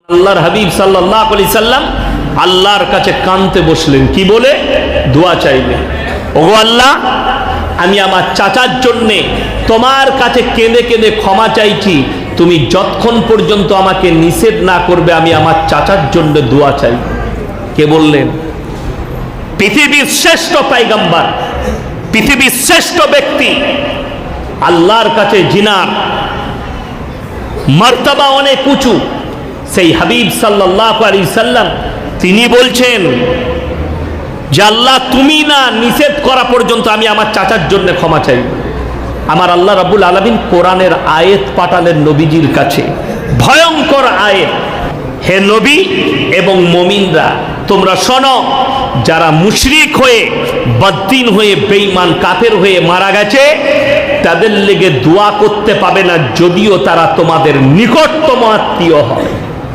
আল্লাহর হাবিব সাল্লাল্লাহু আলাইহি সাল্লাম আল্লাহর কাছে কাঁদতে বসলেন, কি বলে? দোয়া চাইলেন। ওগো আল্লাহ, আমি আমার চাচার জন্য তোমার কাছে কেঁদে কেঁদে ক্ষমা চাইছি, তুমি যতক্ষণ পর্যন্ত আমাকে নিষেধ না করবে আমি আমার চাচার জন্য দোয়া চাই। কে বললেন? পৃথিবীর শ্রেষ্ঠ পয়গম্বর, পৃথিবীর শ্রেষ্ঠ ব্যক্তি, আল্লাহর কাছে জিনার মর্তবা অনেক উঁচু, সেই হাবিব সাল্লাল্লাহু আলাইহি সাল্লাম তিনি বলছেন যে আল্লাহ তুমি না নিষেধ করা পর্যন্ত আমি আমার চাচার জন্য ক্ষমা চাই। আমার আল্লাহ রাব্বুল আলামিন কোরআনের আয়াত পাঠালেন নবীজির কাছে, ভয়ঙ্কর আয়াত। হে নবী এবং মুমিনরা, তোমরা শোনো, যারা মুশরিক হয়ে, বদ্দিন হয়ে, বেঈমান কাফের হয়ে মারা গেছে তাদের লেগে দোয়া করতে পাবে না, যদিও তারা তোমাদের নিকটতম আত্মীয় হয়।